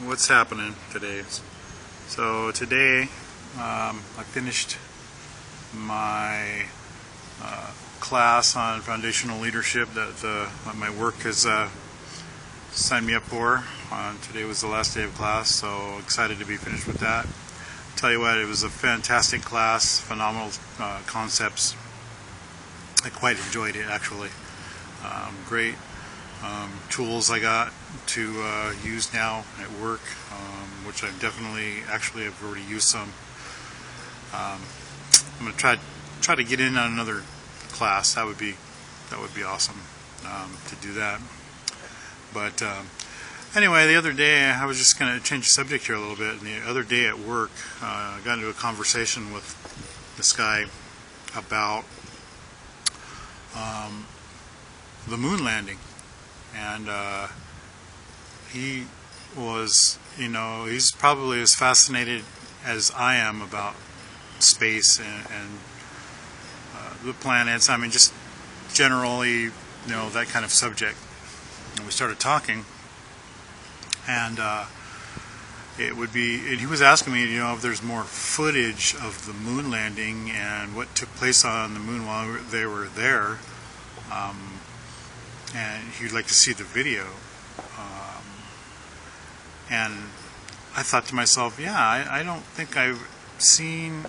what's happening today? So today I finished my class on foundational leadership that my work has signed me up for. Today was the last day of class, so excited to be finished with that. Tell you what, it was a fantastic class, phenomenal concepts. I quite enjoyed it actually. Great tools I got to use now at work, which I've definitely have already used some. I'm going to try to get in on another class. That would be awesome to do that. But anyway, the other day I was just going to change the subject here a little bit. And the other day at work, I got into a conversation with this guy about the moon landing, and he was, he's probably as fascinated as I am about space and the planets. I mean, just generally, that kind of subject. And we started talking, and he was asking me, if there's more footage of the moon landing and what took place on the moon while they were there. And he'd like to see the video. And I thought to myself, I don't think I've seen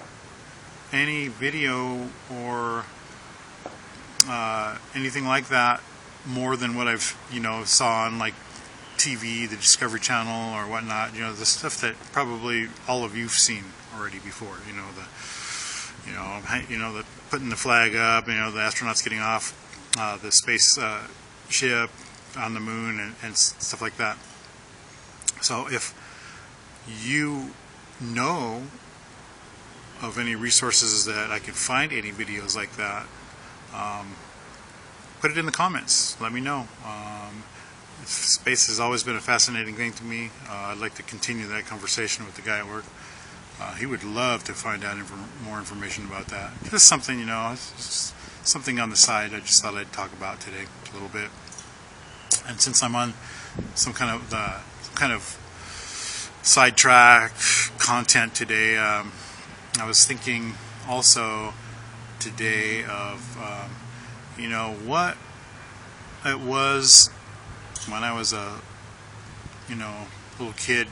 any video or anything like that more than what I've saw on like TV, the Discovery Channel or whatnot. The stuff that probably all of you've seen already before. The putting the flag up. The astronauts getting off the space ship on the moon and stuff like that. So if you know of any resources that I can find any videos like that, put it in the comments. Let me know. Space has always been a fascinating thing to me. I'd like to continue that conversation with the guy at work. He would love to find out more information about that. Just something, it's just something on the side I just thought I'd talk about today a little bit. And since I'm on some kind of sidetrack content today, I was thinking also today of what it was when I was a little kid.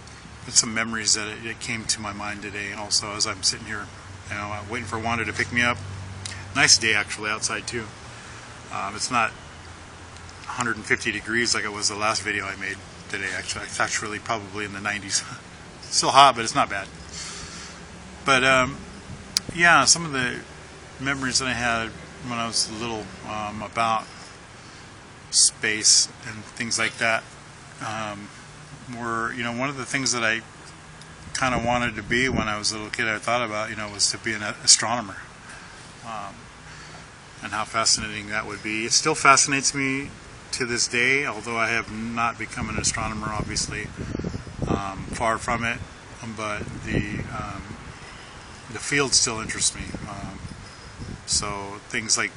Some memories that it came to my mind today. Also, as I'm sitting here, waiting for Wanda to pick me up. Nice day actually outside too. It's not 150 degrees like it was the last video I made today. Actually, it's actually probably in the 90s. Still hot, but it's not bad. But some of the memories that I had when I was little about space and things like that were, one of the things that I kind of wanted to be when I was a little kid. I thought about, was to be an astronomer, and how fascinating that would be. It still fascinates me to this day, although I have not become an astronomer, obviously, far from it. But the field still interests me. So things like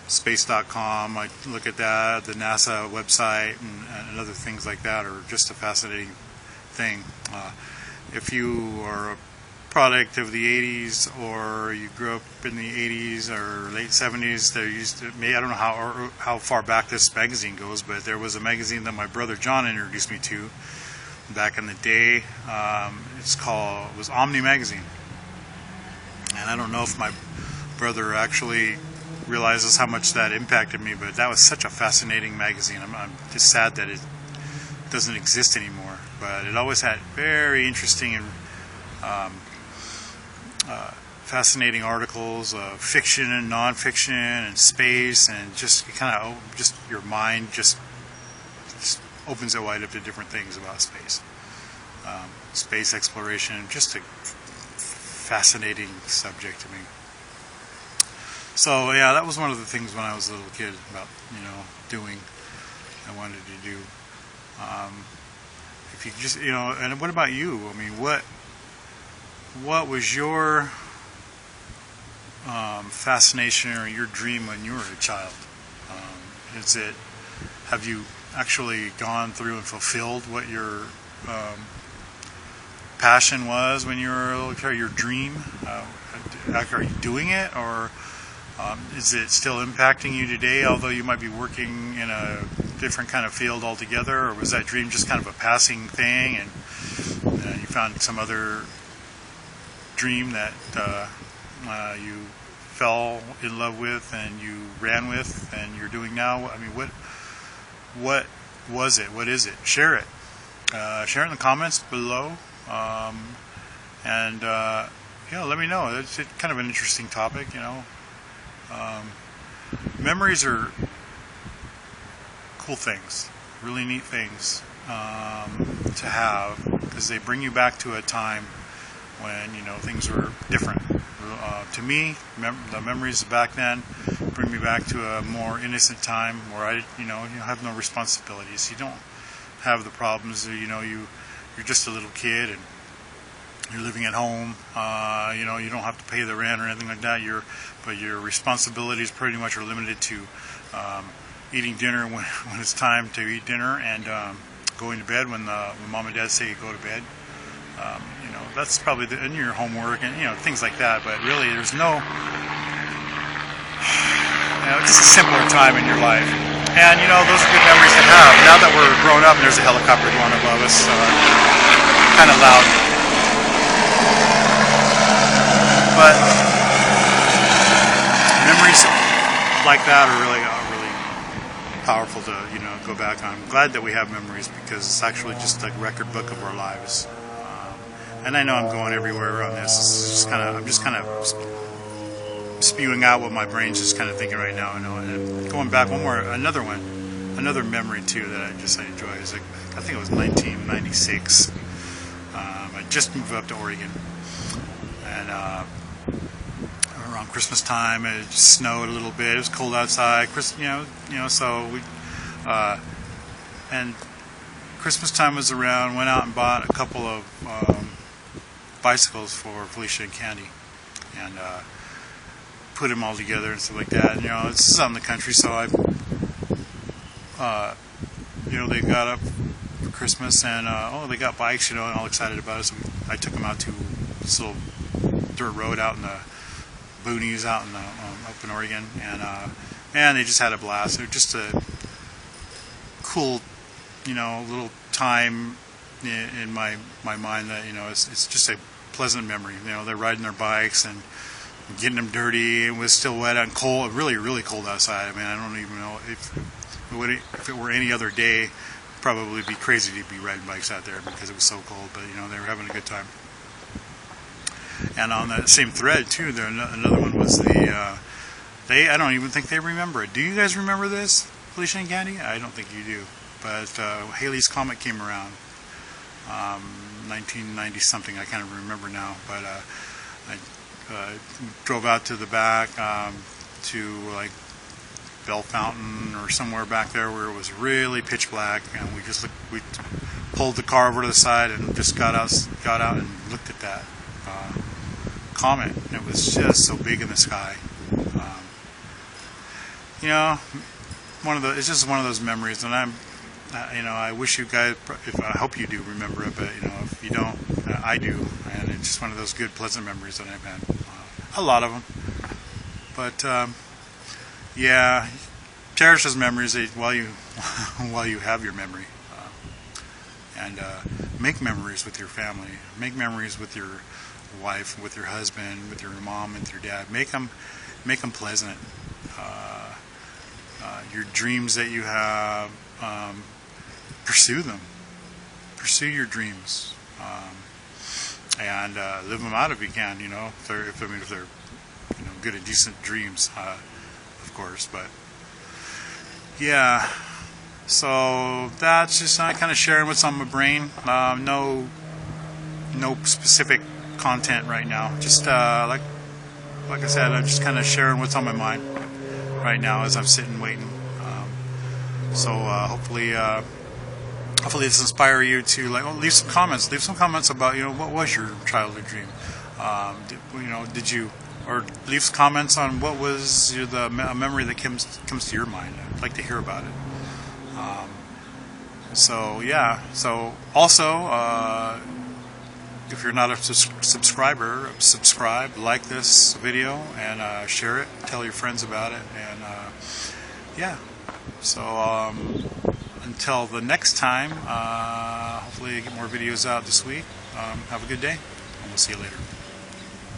space.com, I look at that, the NASA website, and other things like that are just a fascinating thing. If you are a product of the 80s, or you grew up in the 80s or late 70s, there used to be, I don't know how far back this magazine goes, but there was a magazine that my brother John introduced me to back in the day. It was Omni Magazine. And I don't know if my brother actually realizes how much that impacted me, but that was such a fascinating magazine. I'm just sad that it doesn't exist anymore, but it always had very interesting and fascinating articles of fiction and non-fiction and space, and just your mind just opens it wide up to different things about space. Space exploration, just a fascinating subject to me. So that was one of the things when I was a little kid about doing. I wanted to do. If you just and what about you? I mean, what was your fascination or your dream when you were a child? Have you actually gone through and fulfilled what your passion was when you were a little kid, your dream? Are you doing it, or is it still impacting you today, although you might be working in a different kind of field altogether? Or was that dream just kind of a passing thing, and you found some other dream that you fell in love with and you ran with and you're doing now? I mean, what was it? What is it? Share it. Share it in the comments below. Let me know. It's kind of an interesting topic, you know. Memories are cool things, really neat things to have, because they bring you back to a time when, you know, things were different. To me, the memories back then bring me back to a more innocent time where you have no responsibilities. You don't have the problems. You're just a little kid and you're living at home. You don't have to pay the rent or anything like that. But your responsibilities pretty much are limited to eating dinner when it's time to eat dinner, and going to bed when mom and dad say go to bed. That's probably in your homework and things like that. But really, there's no. It's just a simpler time in your life, and those are good memories to have. Now that we're grown up, and there's a helicopter going above us, kind of loud. But memories like that are really powerful to go back on. I'm glad that we have memories, because it's actually just a record book of our lives. And I know I'm going everywhere on this. I'm just kind of spewing out what my brain's just kind of thinking right now. And going back another memory too that I enjoy is I think it was 1996. I just moved up to Oregon, and around Christmas time it just snowed a little bit. It was cold outside. So we and Christmas time was around. Went out and bought a couple of bicycles for Felicia and Candy, and put them all together and stuff like that. And, this is out in the country, so they got up for Christmas, and they got bikes, and all excited about it. So I took them out to this little dirt road out in the boonies out in up in Oregon, and they just had a blast. It was just a cool, little time in my mind that it's just a pleasant memory. They're riding their bikes and getting them dirty. It was still wet and cold, really, really cold outside. I mean, I don't even know if it were any other day, it'd probably be crazy to be riding bikes out there because it was so cold. But they were having a good time. And on that same thread too, another one was I don't even think they remember it. Do you guys remember this, Felicia and Candy? I don't think you do. But Halley's Comet came around. 1990 something, I can't remember now, but I drove out to the back to like Bell Fountain or somewhere back there where it was really pitch black, and we pulled the car over to the side and just got out and looked at that comet. It was just so big in the sky. It's just one of those memories, and I wish you guys, I hope you do remember it, but if you don't, I do, and it's just one of those good, pleasant memories that I've had. A lot of them, but cherish those memories while you have your memory, and make memories with your family, make memories with your wife, with your husband, with your mom, and your dad. Make them pleasant. Your dreams that you have. Pursue them. Pursue your dreams, and live them out if you can. If they're good and decent dreams, of course. But yeah, so that's just kind of sharing what's on my brain. No specific content right now. Just like I said, I'm just kind of sharing what's on my mind right now as I'm sitting waiting. Hopefully this inspire you to leave some comments. Leave some comments about what was your childhood dream. Did you, or leave some comments on what was a memory that comes to your mind. I'd like to hear about it. So yeah. So also, if you're not a subscriber, subscribe, like this video, and share it. Tell your friends about it, and yeah. So until the next time, hopefully I get more videos out this week. Have a good day, and we'll see you later.